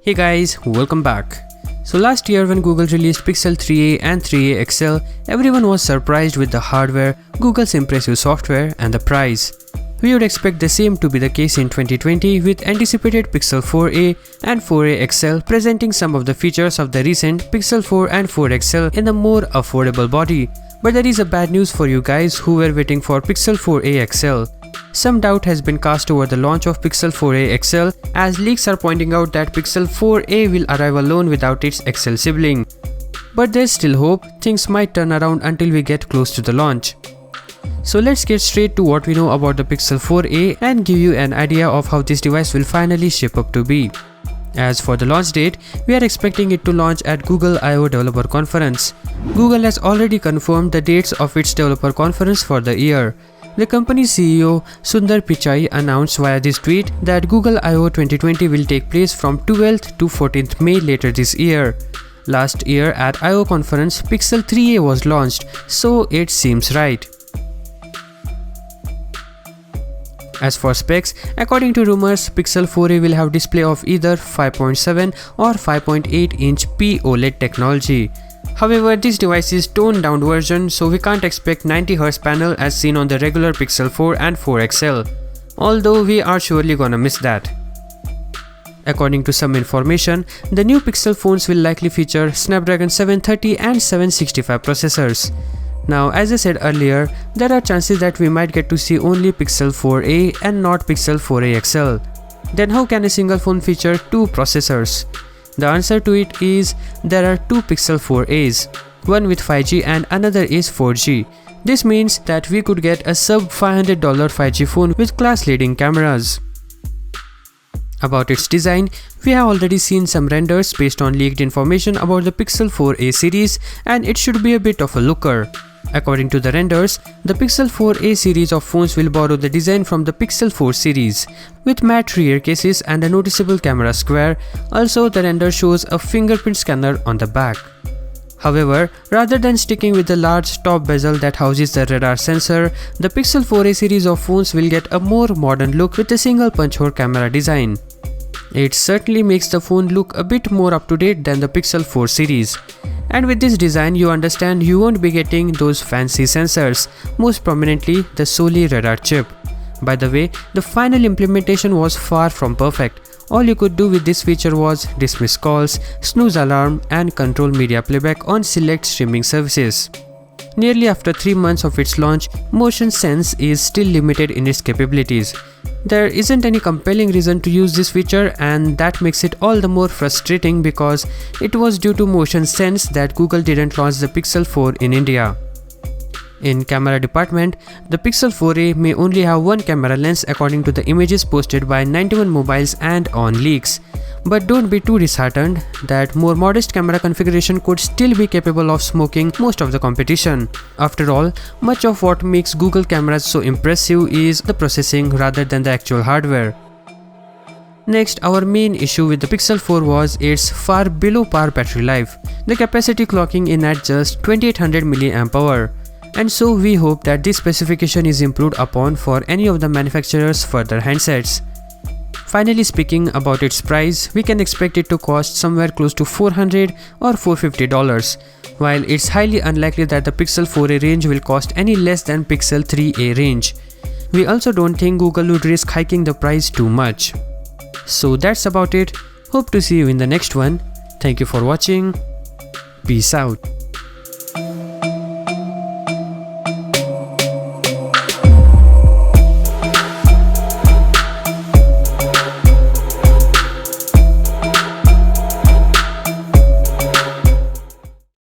Hey guys, welcome back. So last year when Google released Pixel 3a and 3a XL, everyone was surprised with the hardware, Google's impressive software and the price. We would expect the same to be the case in 2020 with anticipated Pixel 4a and 4a XL presenting some of the features of the recent Pixel 4 and 4 XL in a more affordable body. But there is a bad news for you guys who were waiting for Pixel 4a XL. Some doubt has been cast over the launch of Pixel 4a XL as leaks are pointing out that Pixel 4a will arrive alone without its XL sibling. But there's still hope, things might turn around until we get close to the launch. So let's get straight to what we know about the Pixel 4a and give you an idea of how this device will finally shape up to be. As for the launch date, we are expecting it to launch at Google I/O Developer Conference. Google has already confirmed the dates of its developer conference for the year. The company's CEO Sundar Pichai announced via this tweet that Google I/O 2020 will take place from 12th to 14th May later this year. Last year at I/O conference, Pixel 3a was launched, so it seems right. As for specs, according to rumors, Pixel 4a will have display of either 5.7 or 5.8-inch P-OLED technology. However, this device is toned down version, so we can't expect 90Hz panel as seen on the regular Pixel 4 and 4 XL, although we are surely gonna miss that. According to some information, the new Pixel phones will likely feature Snapdragon 730 and 765 processors. Now, as I said earlier, there are chances that we might get to see only Pixel 4a and not Pixel 4a XL. Then how can a single phone feature two processors? The answer to it is there are two Pixel 4a's, one with 5G and another is 4G. This means that we could get a sub $500 5G phone with class-leading cameras. About its design, we have already seen some renders based on leaked information about the Pixel 4a series, and it should be a bit of a looker. According to the renders, the Pixel 4a series of phones will borrow the design from the Pixel 4 series, with matte rear cases and a noticeable camera square. Also, the render shows a fingerprint scanner on the back. However, rather than sticking with the large top bezel that houses the radar sensor, the Pixel 4a series of phones will get a more modern look with a single punch-hole camera design. It certainly makes the phone look a bit more up-to-date than the Pixel 4 series. And with this design, you understand you won't be getting those fancy sensors, most prominently the Soli radar chip. By the way, the final implementation was far from perfect. All you could do with this feature was dismiss calls, snooze alarm, and control media playback on select streaming services. Nearly after 3 months of its launch, Motion Sense is still limited in its capabilities. There isn't any compelling reason to use this feature, and that makes it all the more frustrating because it was due to Motion Sense that Google didn't launch the Pixel 4 in India. In camera department, the Pixel 4a may only have one camera lens according to the images posted by 91 Mobiles and on leaks. But don't be too disheartened, that more modest camera configuration could still be capable of smoking most of the competition. After all, much of what makes Google cameras so impressive is the processing rather than the actual hardware. Next, our main issue with the Pixel 4 was its far below par battery life, the capacity clocking in at just 2800 mAh. And so we hope that this specification is improved upon for any of the manufacturer's further handsets. Finally, speaking about its price, we can expect it to cost somewhere close to $400 or $450, while it's highly unlikely that the Pixel 4a range will cost any less than Pixel 3a range. We also don't think Google would risk hiking the price too much. So that's about it. Hope to see you in the next one. Thank you for watching. Peace out.